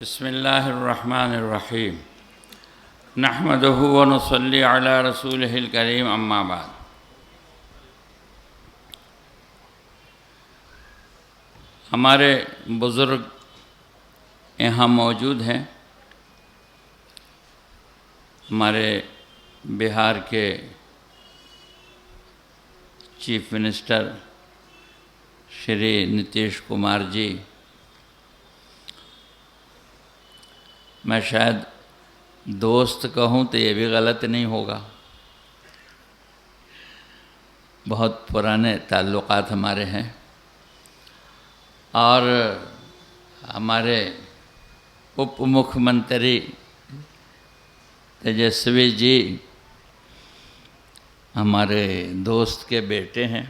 بسم اللہ الرحمن الرحیم نحمدہ ونصلی علی رسولہ الکریم اما بعد۔ ہمارے بزرگ یہاں موجود ہیں، ہمارے بہار کے چیف منسٹر شری نتیش کمار جی۔ میں شاید دوست کہوں تو یہ بھی غلط نہیں ہوگا، بہت پرانے تعلقات ہمارے ہیں، اور ہمارے اپ مکھ منتری تیجسوی جی ہمارے دوست کے بیٹے ہیں،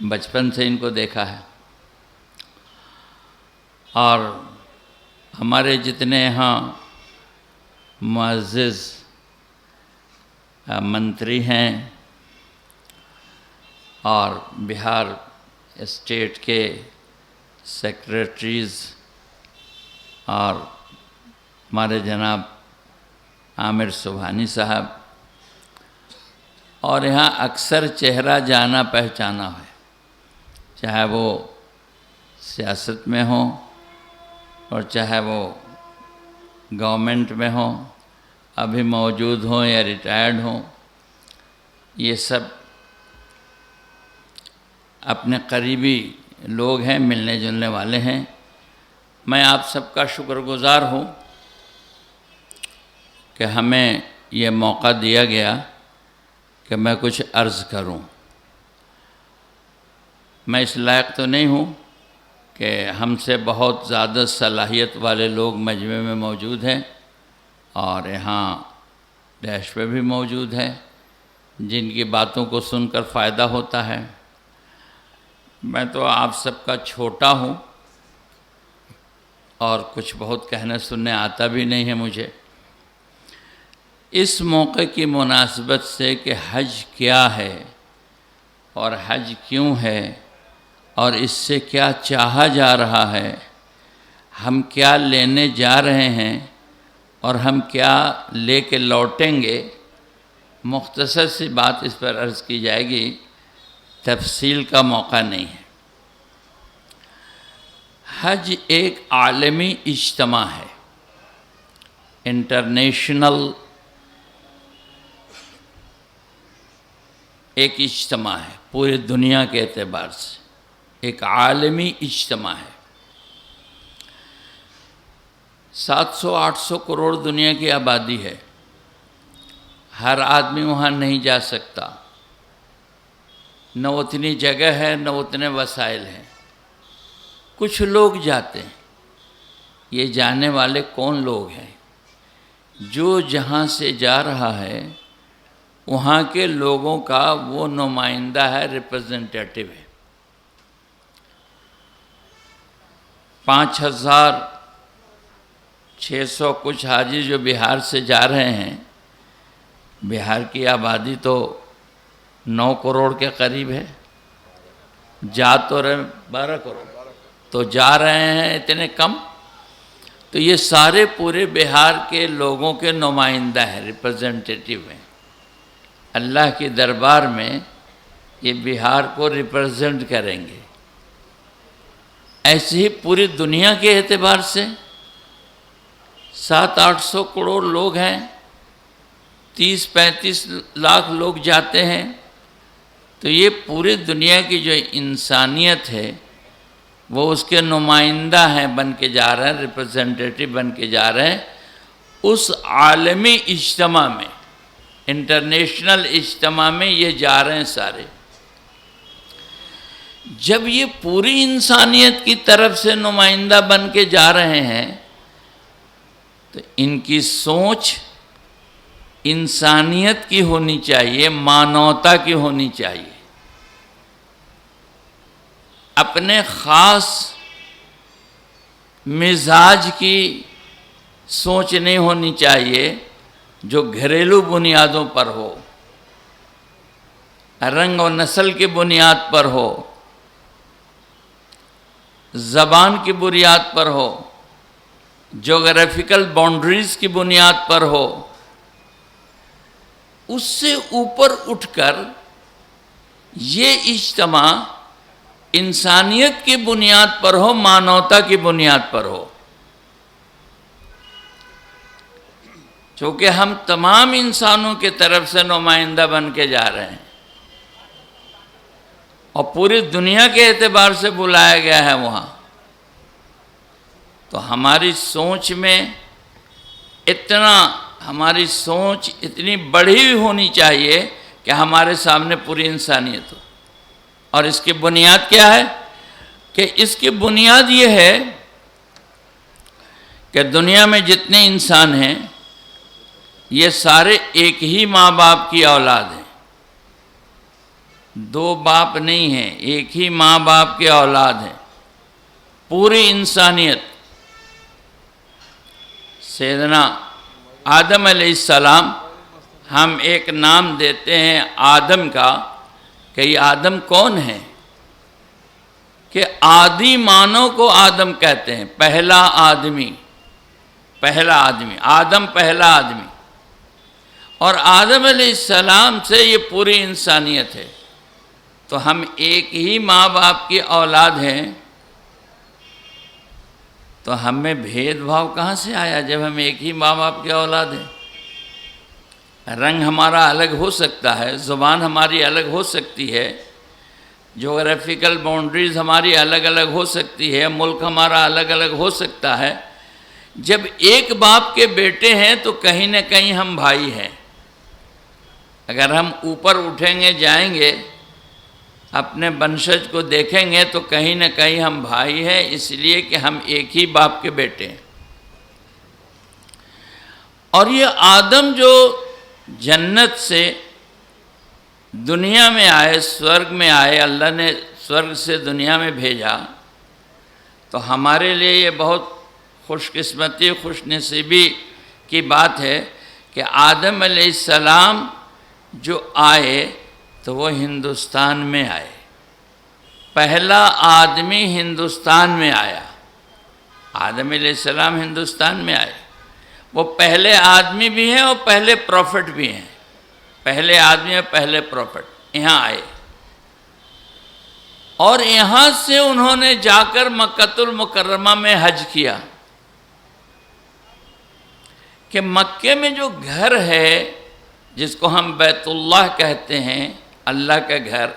بچپن سے ان کو دیکھا ہے، اور ہمارے جتنے یہاں معزز منتری ہیں اور بہار اسٹیٹ کے سیکریٹریز اور ہمارے جناب عامر سبحانی صاحب، اور یہاں اکثر چہرہ جانا پہچانا ہے، چاہے وہ سیاست میں ہوں اور چاہے وہ گورنمنٹ میں ہوں، ابھی موجود ہوں یا ریٹائرڈ ہوں، یہ سب اپنے قریبی لوگ ہیں، ملنے جلنے والے ہیں۔ میں آپ سب کا شکر گزار ہوں کہ ہمیں یہ موقع دیا گیا کہ میں کچھ عرض کروں۔ میں اس لائق تو نہیں ہوں کہ ہم سے بہت زیادہ صلاحیت والے لوگ مجمع میں موجود ہیں اور یہاں ڈیش پہ بھی موجود ہیں، جن کی باتوں کو سن کر فائدہ ہوتا ہے۔ میں تو آپ سب کا چھوٹا ہوں اور کچھ بہت کہنے سننے آتا بھی نہیں ہے مجھے۔ اس موقع کی مناسبت سے کہ حج کیا ہے اور حج کیوں ہے اور اس سے کیا چاہا جا رہا ہے، ہم کیا لینے جا رہے ہیں اور ہم کیا لے کے لوٹیں گے، مختصر سی بات اس پر عرض کی جائے گی، تفصیل کا موقع نہیں ہے۔ حج ایک عالمی اجتماع ہے، انٹرنیشنل ایک اجتماع ہے، پوری دنیا کے اعتبار سے ایک عالمی اجتماع ہے۔ 700-800 کروڑ دنیا کی آبادی ہے، ہر آدمی وہاں نہیں جا سکتا، نہ اتنی جگہ ہے نہ اتنے وسائل ہیں۔ کچھ لوگ جاتے ہیں، یہ جانے والے کون لوگ ہیں؟ جو جہاں سے جا رہا ہے وہاں کے لوگوں کا وہ نمائندہ ہے، ریپرزنٹیٹیو ہے۔ 5600 کچھ حاجی جو بہار سے جا رہے ہیں، بہار کی آبادی تو 9 کروڑ کے قریب ہے، جا تو رہے 12 کروڑ، تو جا رہے ہیں اتنے کم، تو یہ سارے پورے بہار کے لوگوں کے نمائندہ ہیں، ریپرزنٹیٹیو ہیں۔ اللہ کی دربار میں یہ بہار کو ریپرزنٹ کریں گے۔ ایسے ہی پوری دنیا کے اعتبار سے 700-800 کروڑ لوگ ہیں، 30-35 لاکھ لوگ جاتے ہیں، تو یہ پوری دنیا کی جو انسانیت ہے وہ اس کے نمائندہ ہیں، بن کے جا رہے ہیں، ریپرزنٹیٹیو بن کے جا رہے ہیں اس عالمی اجتماع میں، انٹرنیشنل اجتماع میں یہ جا رہے ہیں سارے۔ جب یہ پوری انسانیت کی طرف سے نمائندہ بن کے جا رہے ہیں تو ان کی سوچ انسانیت کی ہونی چاہیے، مانوتا کی ہونی چاہیے، اپنے خاص مزاج کی سوچ نہیں ہونی چاہیے جو گھریلو بنیادوں پر ہو، رنگ و نسل کی بنیاد پر ہو، زبان کی بنیاد پر ہو، جغرافیکل باؤنڈریز کی بنیاد پر ہو، اس سے اوپر اٹھ کر یہ اجتماع انسانیت کی بنیاد پر ہو، مانوتا کی بنیاد پر ہو. چونکہ ہم تمام انسانوں کی طرف سے نمائندہ بن کے جا رہے ہیں اور پوری دنیا کے اعتبار سے بلایا گیا ہے وہاں. تو ہماری سوچ میں ہماری سوچ اتنی بڑھی ہوئی ہونی چاہیے کہ ہمارے سامنے پوری انسانیت ہو. اور اس کی بنیاد کیا ہے؟ کہ اس کی بنیاد یہ ہے کہ دنیا میں جتنے انسان ہیں یہ سارے ایک ہی ماں باپ کی اولاد ہیں. دو باپ نہیں ہیں، ایک ہی ماں باپ کی اولاد ہیں. پوری انسانیت. سیدنا آدم علیہ السلام، ہم ایک نام دیتے ہیں آدم کا کہ یہ آدم کون ہے؟ کہ آدی مانو کو آدم کہتے ہیں، پہلا آدمی. آدم پہلا آدمی. اور آدم علیہ السلام سے یہ پوری انسانیت ہے. تو ہم ایک ہی ماں باپ کی اولاد ہیں. تو ہمیں بھید بھاؤ کہاں سے آیا جب ہم ایک ہی ماں باپ کی اولاد ہیں؟ رنگ ہمارا الگ ہو سکتا ہے، زبان ہماری الگ ہو سکتی ہے، جغرافیکل باؤنڈریز ہماری الگ الگ ہو سکتی ہے، ملک ہمارا الگ الگ ہو سکتا ہے. جب ایک باپ کے بیٹے ہیں تو کہیں نہ کہیں ہم بھائی ہیں. اگر ہم اوپر اٹھیں گے، جائیں گے، اپنے بنشج کو دیکھیں گے تو کہیں نہ کہیں ہم بھائی ہیں، اس لیے کہ ہم ایک ہی باپ کے بیٹے ہیں. اور یہ آدم جو جنت سے دنیا میں آئے، سورگ میں آئے، اللہ نے سورگ سے دنیا میں بھیجا، تو ہمارے لیے یہ بہت خوش قسمتی، خوش نصیبی کی بات ہے کہ آدم علیہ السلام جو آئے تو وہ ہندوستان میں آئے. پہلا آدمی ہندوستان میں آیا. آدم علیہ السلام ہندوستان میں آئے. وہ پہلے آدمی بھی ہیں اور پہلے پروفٹ بھی ہیں. پہلے آدمی اور پہلے پروفٹ یہاں آئے. اور یہاں سے انہوں نے جا کر مکہ المکرمہ میں حج کیا. کہ مکے میں جو گھر ہے جس کو ہم بیت اللہ کہتے ہیں، اللہ کا گھر،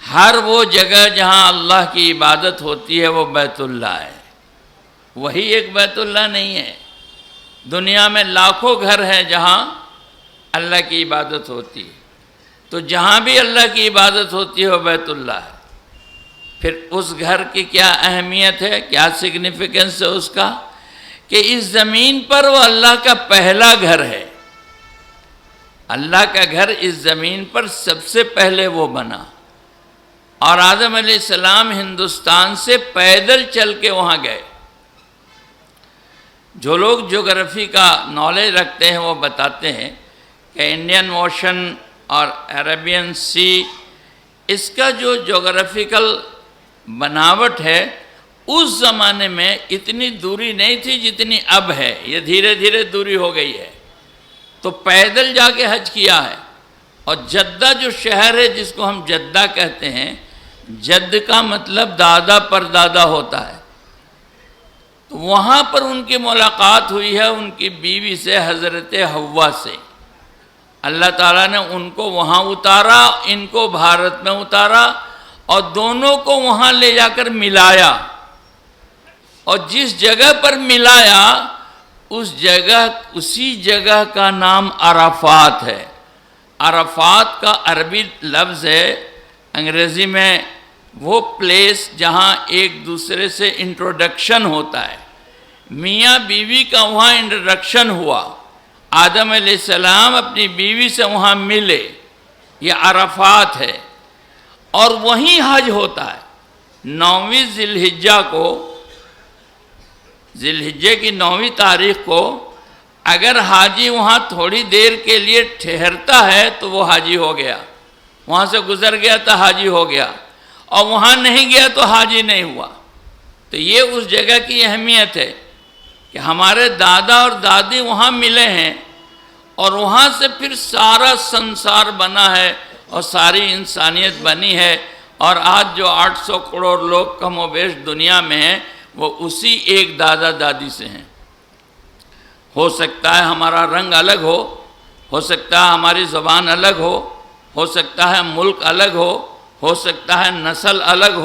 ہر وہ جگہ جہاں اللہ کی عبادت ہوتی ہے وہ بیت اللہ ہے. وہی ایک بیت اللہ نہیں ہے. دنیا میں لاکھوں گھر ہیں جہاں اللہ کی عبادت ہوتی ہے. تو جہاں بھی اللہ کی عبادت ہوتی ہے وہ بیت اللہ ہے. پھر اس گھر کی کیا اہمیت ہے، کیا سگنیفیکنس ہے اس کا؟ کہ اس زمین پر وہ اللہ کا پہلا گھر ہے. اللہ کا گھر اس زمین پر سب سے پہلے وہ بنا. اور آدم علیہ السلام ہندوستان سے پیدل چل کے وہاں گئے. جو لوگ جغرافی کا نالج رکھتے ہیں وہ بتاتے ہیں کہ انڈین اوشن اور عربین سی، اس کا جو جغرافیکل بناوٹ ہے اس زمانے میں اتنی دوری نہیں تھی جتنی اب ہے. یہ دھیرے دھیرے دوری ہو گئی ہے. تو پیدل جا کے حج کیا ہے. اور جدہ جو شہر ہے جس کو ہم جدہ کہتے ہیں، جد کا مطلب دادا پر دادا ہوتا ہے. تو وہاں پر ان کی ملاقات ہوئی ہے ان کی بیوی سے، حضرت حوا سے. اللہ تعالیٰ نے ان کو وہاں اتارا، ان کو بھارت میں اتارا، اور دونوں کو وہاں لے جا کر ملایا. اور جس جگہ پر ملایا اسی جگہ کا نام عرفات ہے. عرفات کا عربی لفظ ہے، انگریزی میں وہ پلیس جہاں ایک دوسرے سے انٹروڈکشن ہوتا ہے. میاں بیوی کا وہاں انٹروڈکشن ہوا. آدم علیہ السلام اپنی بیوی سے وہاں ملے. یہ عرفات ہے. اور وہیں حج ہوتا ہے. 9ویں ذی الحجہ کو، ذی الحجہ کی 9ویں تاریخ کو اگر حاجی وہاں تھوڑی دیر کے لیے ٹھہرتا ہے تو وہ حاجی ہو گیا. وہاں سے گزر گیا تو حاجی ہو گیا، اور وہاں نہیں گیا تو حاجی نہیں ہوا. تو یہ اس جگہ کی اہمیت ہے. کہ ہمارے دادا اور دادی وہاں ملے ہیں اور وہاں سے پھر سارا سنسار بنا ہے اور ساری انسانیت بنی ہے، اور آج جو 800 کروڑ لوگ کم و بیش دنیا میں ہیں وہ اسی ایک دادا دادی سے ہیں۔ ہو سکتا ہے ہمارا رنگ الگ ہو سکتا ہے ہماری زبان الگ ہو سکتا ہے ملک الگ ہو سکتا ہے نسل الگ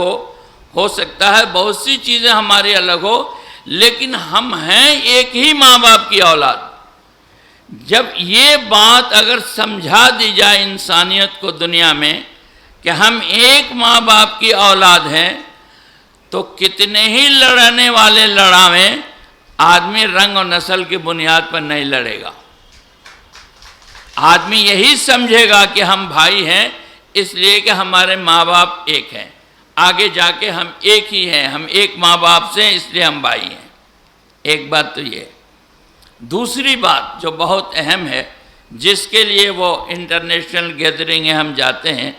ہو سکتا ہے بہت سی چیزیں ہماری الگ ہو، لیکن ہم ہیں ایک ہی ماں باپ کی اولاد۔ جب یہ بات اگر سمجھا دی جائے انسانیت کو دنیا میں کہ ہم ایک ماں باپ کی اولاد ہیں، تو کتنے ہی لڑنے والے لڑاویں آدمی رنگ اور نسل کی بنیاد پر نہیں لڑے گا۔ آدمی یہی سمجھے گا کہ ہم بھائی ہیں اس لیے کہ ہمارے ماں باپ ایک ہیں، آگے جا کے ہم ایک ہی ہیں، ہم ایک ماں باپ سے ہیں اس لیے ہم بھائی ہیں۔ ایک بات تو یہ۔ دوسری بات جو بہت اہم ہے، جس کے لیے وہ انٹرنیشنل گیدرنگ ہم جاتے ہیں،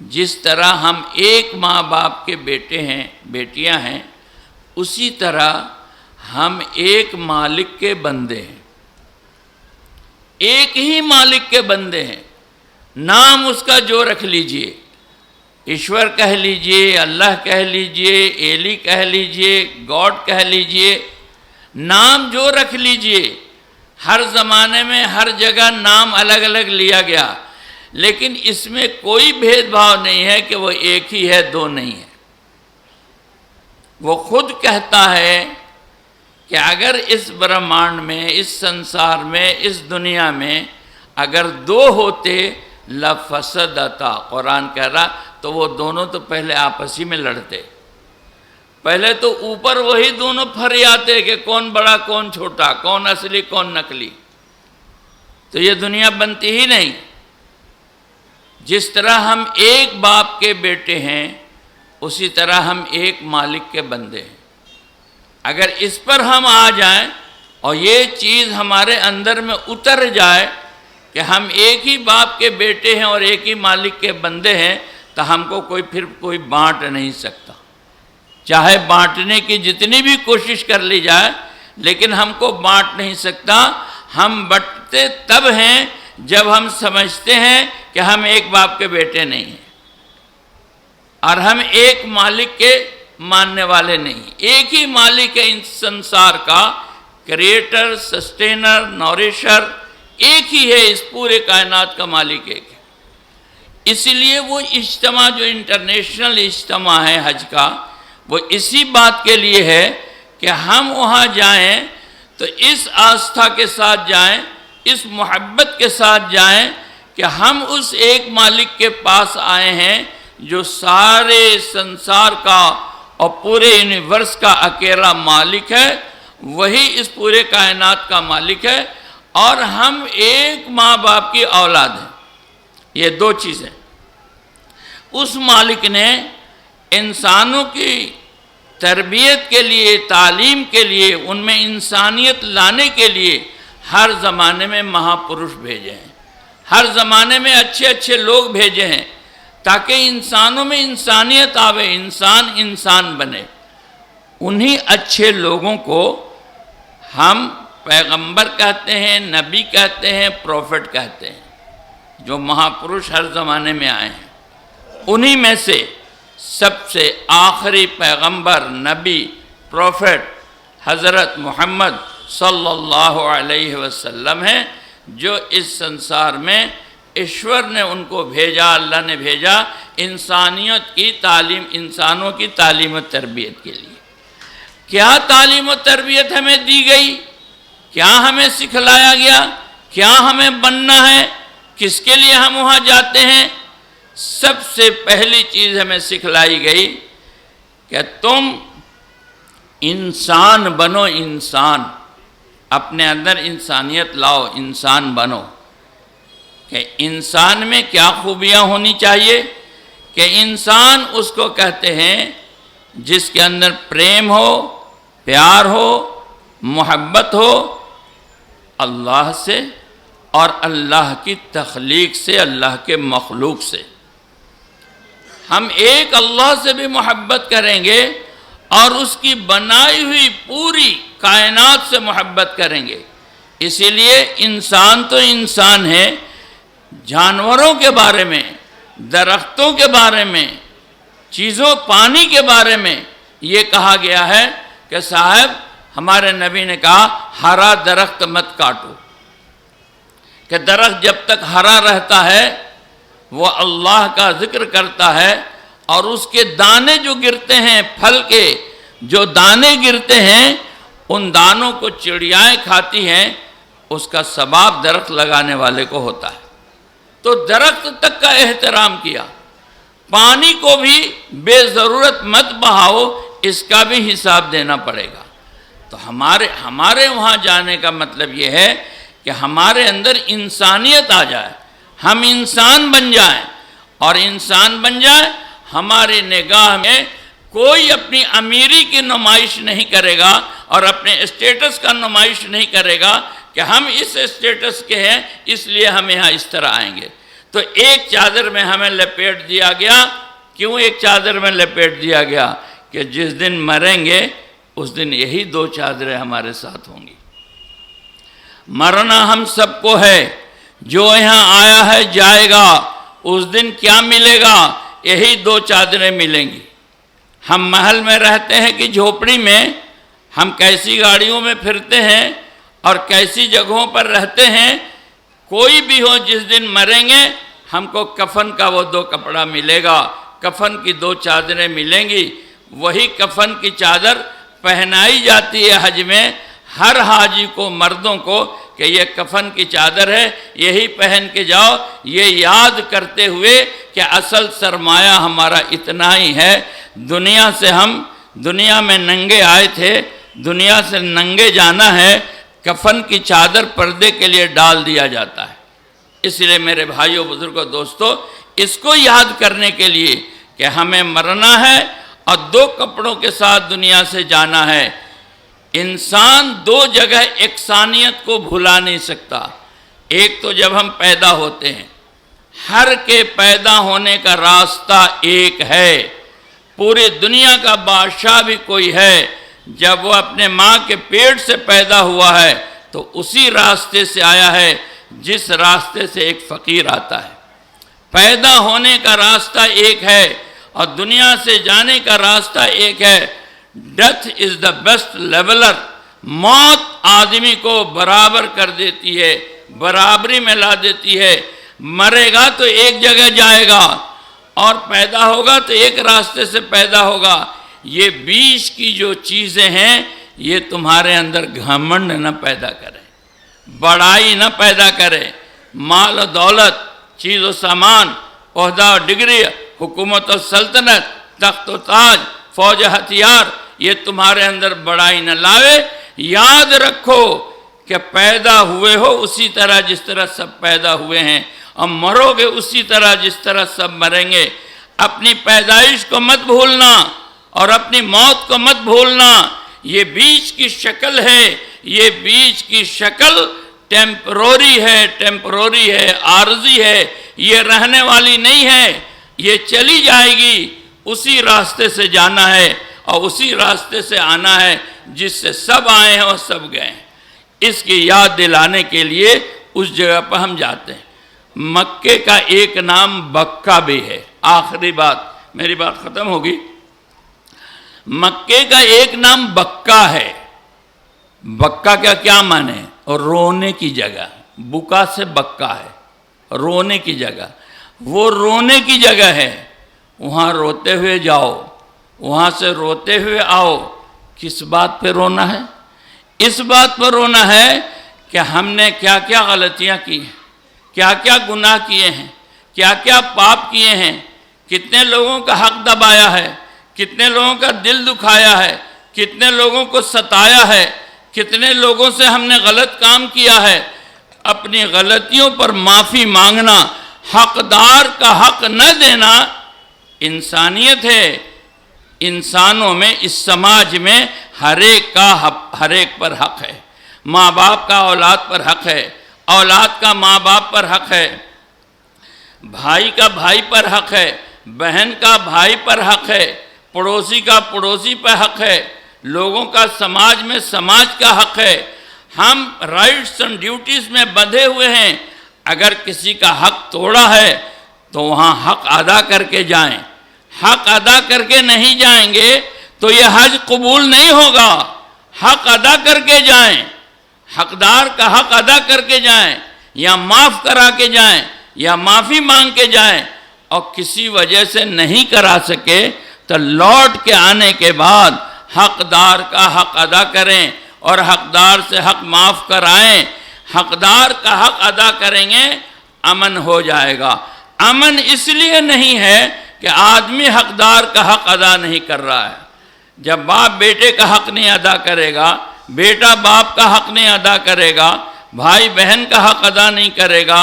جس طرح ہم ایک ماں باپ کے بیٹے ہیں بیٹیاں ہیں، اسی طرح ہم ایک مالک کے بندے ہیں، ایک ہی مالک کے بندے ہیں۔ نام اس کا جو رکھ لیجئے، ایشور کہہ لیجئے، اللہ کہہ لیجئے، ایلی کہہ لیجئے، گاڈ کہہ لیجئے، نام جو رکھ لیجئے، ہر زمانے میں ہر جگہ نام الگ الگ لیا گیا، لیکن اس میں کوئی بھید بھاؤ نہیں ہے کہ وہ ایک ہی ہے، دو نہیں ہے۔ وہ خود کہتا ہے کہ اگر اس برہمانڈ میں، اس سنسار میں، اس دنیا میں اگر دو ہوتے لفسدتا، قرآن کہہ رہا، تو وہ دونوں تو پہلے آپسی میں لڑتے، پہلے تو اوپر وہی دونوں پھریاتے کہ کون بڑا کون چھوٹا، کون اصلی کون نقلی، تو یہ دنیا بنتی ہی نہیں۔ جس طرح ہم ایک باپ کے بیٹے ہیں، اسی طرح ہم ایک مالک کے بندے ہیں۔ اگر اس پر ہم آ جائیں اور یہ چیز ہمارے اندر میں اتر جائے کہ ہم ایک ہی باپ کے بیٹے ہیں اور ایک ہی مالک کے بندے ہیں، تو ہم کو پھر کوئی بانٹ نہیں سکتا، چاہے بانٹنے کی جتنی بھی کوشش کر لی جائے، لیکن ہم کو بانٹ نہیں سکتا۔ ہم بٹتے تب ہیں جب ہم سمجھتے ہیں کہ ہم ایک باپ کے بیٹے نہیں ہیں اور ہم ایک مالک کے ماننے والے نہیں۔ ایک ہی مالک ہے اس سنسار کا، کریٹر، سسٹینر، نورشر، ایک ہی ہے، اس پورے کائنات کا مالک ایک ہے۔ اسی لیے وہ اجتماع جو انٹرنیشنل اجتماع ہے حج کا، وہ اسی بات کے لیے ہے کہ ہم وہاں جائیں تو اس آستھا کے ساتھ جائیں، اس محبت کے ساتھ جائیں کہ ہم اس ایک مالک کے پاس آئے ہیں جو سارے سنسار کا اور پورے یونیورس کا اکیلا مالک ہے، وہی اس پورے کائنات کا مالک ہے، اور ہم ایک ماں باپ کی اولاد ہیں۔ یہ دو چیزیں۔ اس مالک نے انسانوں کی تربیت کے لیے، تعلیم کے لیے، ان میں انسانیت لانے کے لیے ہر زمانے میں مہاپروش بھیجے ہیں، ہر زمانے میں اچھے اچھے لوگ بھیجے ہیں، تاکہ انسانوں میں انسانیت آوے، انسان بنے۔ انہی اچھے لوگوں کو ہم پیغمبر کہتے ہیں، نبی کہتے ہیں، پروفٹ کہتے ہیں، جو مہاپروش ہر زمانے میں آئے ہیں۔ انہی میں سے سب سے آخری پیغمبر، نبی، پروفٹ حضرت محمد صلی اللہ علیہ وسلم ہیں، جو اس سنسار میں ایشور نے ان کو بھیجا، اللہ نے بھیجا انسانیت کی تعلیم، انسانوں کی تعلیم و تربیت کے لیے۔ کیا تعلیم و تربیت ہمیں دی گئی؟ کیا ہمیں سکھلایا گیا؟ کیا ہمیں بننا ہے؟ کس کے لیے ہم وہاں جاتے ہیں؟ سب سے پہلی چیز ہمیں سکھلائی گئی کہ تم انسان بنو، انسان، اپنے اندر انسانیت لاؤ، انسان بنو۔ کہ انسان میں کیا خوبیاں ہونی چاہیے؟ کہ انسان اس کو کہتے ہیں جس کے اندر پریم ہو، پیار ہو، محبت ہو اللہ سے اور اللہ کی تخلیق سے، اللہ کے مخلوق سے۔ ہم ایک اللہ سے بھی محبت کریں گے اور اس کی بنائی ہوئی پوری کائنات سے محبت کریں گے۔ اسی لیے انسان تو انسان ہے، جانوروں کے بارے میں، درختوں کے بارے میں، چیزوں پانی کے بارے میں یہ کہا گیا ہے کہ صاحب ہمارے نبی نے کہا ہرا درخت مت کاٹو، کہ درخت جب تک ہرا رہتا ہے وہ اللہ کا ذکر کرتا ہے، اور اس کے دانے جو گرتے ہیں، پھل کے جو دانے گرتے ہیں، ان دانوں کو چڑیائیں کھاتی ہیں، اس کا ثواب درخت لگانے والے کو ہوتا ہے۔ تو درخت تک کا احترام کیا، پانی کو بھی بے ضرورت مت بہاؤ، اس کا بھی حساب دینا پڑے گا۔ تو ہمارے وہاں جانے کا مطلب یہ ہے کہ ہمارے اندر انسانیت آ جائے، ہم انسان بن جائیں، اور انسان بن جائیں ہماری نگاہ میں کوئی اپنی امیری کی نمائش نہیں کرے گا اور اپنے اسٹیٹس کا نمائش نہیں کرے گا کہ ہم اس اسٹیٹس کے ہیں اس لیے ہم یہاں اس طرح آئیں گے۔ تو ایک چادر میں ہمیں لپیٹ دیا گیا۔ کیوں ایک چادر میں لپیٹ دیا گیا؟ کہ جس دن مریں گے اس دن یہی دو چادریں ہمارے ساتھ ہوں گی۔ مرنا ہم سب کو ہے، جو یہاں آیا ہے جائے گا، اس دن کیا ملے گا؟ یہی دو چادریں ملیں گی۔ ہم محل میں رہتے ہیں کہ جھوپڑی میں، ہم کیسی گاڑیوں میں پھرتے ہیں اور کیسی جگہوں پر رہتے ہیں، کوئی بھی ہو جس دن مریں گے ہم کو کفن کا وہ دو کپڑا ملے گا، کفن کی دو چادریں ملیں گی۔ وہی کفن کی چادر پہنائی جاتی ہے حج میں ہر حاجی کو، مردوں کو، کہ یہ کفن کی چادر ہے، یہی پہن کے جاؤ، یہ یاد کرتے ہوئے کہ اصل سرمایہ ہمارا اتنا ہی ہے۔ دنیا میں ننگے آئے تھے، دنیا سے ننگے جانا ہے، کفن کی چادر پردے کے لیے ڈال دیا جاتا ہے۔ اس لیے میرے بھائیوں، بزرگوں، دوستو، اس کو یاد کرنے کے لیے کہ ہمیں مرنا ہے اور دو کپڑوں کے ساتھ دنیا سے جانا ہے۔ انسان دو جگہ یکسانیت کو بھلا نہیں سکتا۔ ایک تو جب ہم پیدا ہوتے ہیں، ہر کے پیدا ہونے کا راستہ ایک ہے۔ پوری دنیا کا بادشاہ بھی کوئی ہے، جب وہ اپنے ماں کے پیٹ سے پیدا ہوا ہے تو اسی راستے سے آیا ہے جس راستے سے ایک فقیر آتا ہے۔ پیدا ہونے کا راستہ ایک ہے اور دنیا سے جانے کا راستہ ایک ہے۔ Death is the best leveller. موت آدمی کو برابر کر دیتی ہے، برابری میں لا دیتی ہے۔ مرے گا تو ایک جگہ جائے گا اور پیدا ہوگا تو ایک راستے سے پیدا ہوگا۔ یہ بیچ کی جو چیزیں ہیں یہ تمہارے اندر گھمنڈ نہ پیدا کرے، بڑائی نہ پیدا کرے۔ مال و دولت، چیز و سامان، عہدہ و ڈگری، حکومت و سلطنت، تخت و تاج، فوج ہتھیار، یہ تمہارے اندر بڑائی نہ لاوے۔ یاد رکھو کہ پیدا ہوئے ہو اسی طرح جس طرح سب پیدا ہوئے ہیں، اور مرو گے اسی طرح جس طرح سب مریں گے۔ اپنی پیدائش کو مت بھولنا اور اپنی موت کو مت بھولنا۔ یہ بیچ کی شکل ہے، یہ بیچ کی شکل ٹیمپروری ہے، عارضی ہے، یہ رہنے والی نہیں ہے، یہ چلی جائے گی۔ اسی راستے سے جانا ہے اور اسی راستے سے آنا ہے جس سے سب آئے ہیں اور سب گئے ہیں۔ اس کی یاد دلانے کے لیے اس جگہ پر ہم جاتے ہیں۔ مکے کا ایک نام بکہ بھی ہے۔ آخری بات، میری بات ختم ہوگی۔ مکے کا ایک نام بکہ ہے۔ بکہ کا کیا معنی ہے؟ رونے کی جگہ۔ بکا سے بکہ ہے، رونے کی جگہ۔ وہ رونے کی جگہ ہے، وہاں روتے ہوئے جاؤ، وہاں سے روتے ہوئے آؤ۔ کس بات پہ رونا ہے؟ اس بات پر رونا ہے کہ ہم نے کیا کیا غلطیاں کی ہیں، کیا کیا گناہ کیے ہیں، کیا کیا پاپ کیے ہیں، کتنے لوگوں کا حق دبایا ہے، کتنے لوگوں کا دل دکھایا ہے، کتنے لوگوں کو ستایا ہے، کتنے لوگوں سے ہم نے غلط کام کیا ہے۔ اپنی غلطیوں پر معافی مانگنا، حقدار کا حق نہ دینا انسانیت ہے۔ انسانوں میں، اس سماج میں ہر ایک پر حق ہے۔ ماں باپ کا اولاد پر حق ہے، اولاد کا ماں باپ پر حق ہے، بھائی کا بھائی پر حق ہے، بہن کا بھائی پر حق ہے، پڑوسی کا پڑوسی پر حق ہے، لوگوں کا سماج میں سماج کا حق ہے، ہم رائٹس اور ڈیوٹیز میں بندھے ہوئے ہیں، اگر کسی کا حق توڑا ہے تو وہاں حق ادا کر کے جائیں، حق ادا کر کے نہیں جائیں گے تو یہ حج قبول نہیں ہوگا، حق ادا کر کے جائیں، حقدار کا حق ادا کر کے جائیں، یا معاف کرا کے جائیں یا معافی مانگ کے جائیں، اور کسی وجہ سے نہیں کرا سکے تو لوٹ کے آنے کے بعد حقدار کا حق ادا کریں اور حقدار سے حق معاف کرائیں۔ حقدار کا حق ادا کریں گے امن ہو جائے گا۔ امن اس لیے نہیں ہے کہ آدمی حقدار کا حق ادا نہیں کر رہا ہے۔ جب باپ بیٹے کا حق نہیں ادا کرے گا، بیٹا باپ کا حق نہیں ادا کرے گا، بھائی بہن کا حق ادا نہیں کرے گا،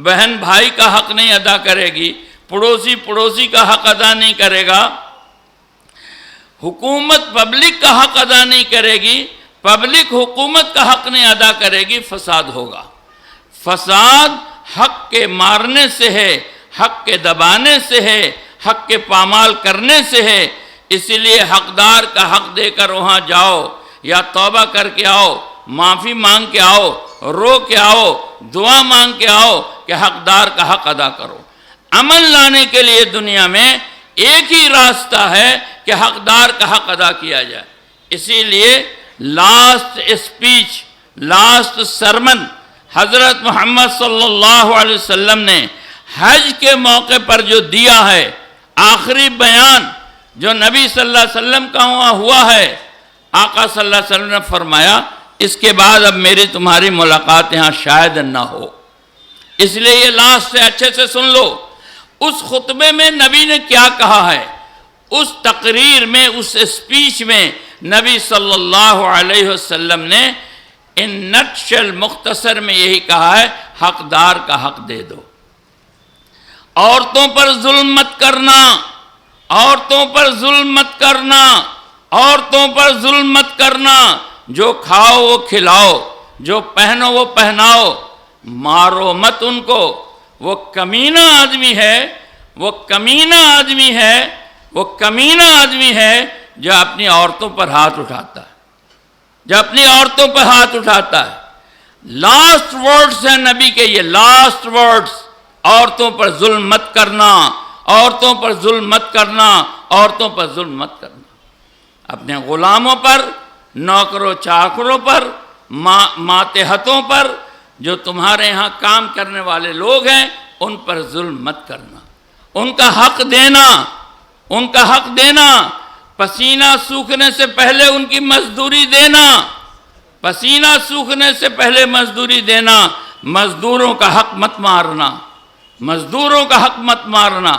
بہن بھائی کا حق نہیں ادا کرے گی، پڑوسی کا حق ادا نہیں کرے گا، حکومت پبلک کا حق ادا نہیں کرے گی، پبلک حکومت کا حق نہیں ادا کرے گی، فساد ہوگا۔ فساد حق کے مارنے سے ہے، حق کے دبانے سے ہے، حق کے پامال کرنے سے ہے۔ اسی لیے حقدار کا حق دے کر وہاں جاؤ، یا توبہ کر کے آؤ، معافی مانگ کے آؤ، رو کے آؤ، دعا مانگ کے آؤ کہ حقدار کا حق ادا کرو۔ امن لانے کے لیے دنیا میں ایک ہی راستہ ہے کہ حقدار کا حق ادا کیا جائے۔ اسی لیے لاسٹ اسپیچ، لاسٹ سرمن حضرت محمد صلی اللہ علیہ وسلم نے حج کے موقع پر جو دیا ہے، آخری بیان جو نبی صلی اللہ علیہ وسلم کا ہوا ہے، آقا صلی اللہ علیہ وسلم نے فرمایا اس کے بعد اب میری تمہاری ملاقات یہاں شاید نہ ہو، اس لیے یہ لاسٹ سے اچھے سے سن لو۔ اس خطبے میں نبی نے کیا کہا ہے، اس تقریر میں، اس اسپیچ میں نبی صلی اللہ علیہ وسلم نے ان نٹشل مختصر میں یہی کہا ہے، حقدار کا حق دے دو۔ عورتوں پر ظلم مت کرنا، عورتوں پر ظلم مت کرنا، عورتوں پر ظلم مت کرنا، جو کھاؤ وہ کھلاؤ، جو پہنو وہ پہناؤ، مارو مت ان کو۔ وہ کمینہ آدمی ہے، وہ کمینہ آدمی ہے، وہ کمینہ آدمی ہے جو اپنی عورتوں پر ہاتھ اٹھاتا ہے، جو اپنی عورتوں پر ہاتھ اٹھاتا ہے۔ لاسٹ ورڈز ہیں نبی کے، یہ لاسٹ ورڈز، عورتوں پر ظلم مت کرنا، عورتوں پر ظلم مت کرنا، عورتوں پر ظلم مت کرنا۔ اپنے غلاموں پر، نوکروں چاکروں پر، ماتحتوں پر، جو تمہارے یہاں کام کرنے والے لوگ ہیں ان پر ظلم مت کرنا، ان کا حق دینا، ان کا حق دینا، پسینہ سوکھنے سے پہلے ان کی مزدوری دینا، پسینہ سوکھنے سے پہلے مزدوری دینا، مزدوروں کا حق مت مارنا، مزدوروں کا حق مت مارنا،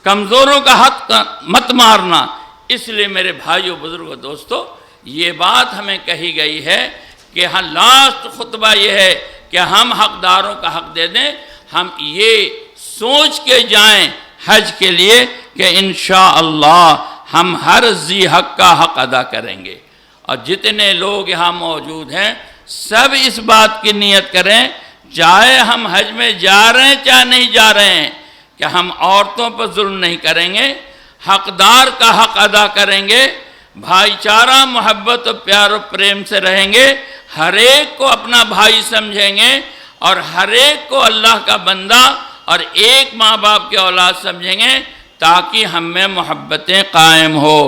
کمزوروں کا حق مت مارنا۔ اس لیے میرے بھائیوں، بزرگوں، دوستو، یہ بات ہمیں کہی گئی ہے کہ ہاں لاسٹ خطبہ یہ ہے کہ ہم حقداروں کا حق دے دیں۔ ہم یہ سوچ کے جائیں حج کے لیے کہ انشاءاللہ ہم ہر ذی حق کا حق ادا کریں گے، اور جتنے لوگ یہاں موجود ہیں سب اس بات کی نیت کریں، چاہے ہم حج میں جا رہے ہیں چاہے نہیں جا رہے ہیں، کہ ہم عورتوں پر ظلم نہیں کریں گے، حقدار کا حق ادا کریں گے، بھائی چارہ، محبت و پیار و پریم سے رہیں گے، ہر ایک کو اپنا بھائی سمجھیں گے، اور ہر ایک کو اللہ کا بندہ اور ایک ماں باپ کے اولاد سمجھیں گے، تاکہ ہم میں محبتیں قائم ہو۔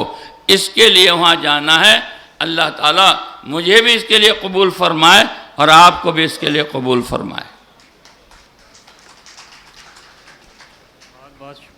اس کے لیے وہاں جانا ہے۔ اللہ تعالیٰ مجھے بھی اس کے لیے قبول فرمائے اور آپ کو بھی اس کے لیے قبول فرمائے۔ بہت بہت شکریہ۔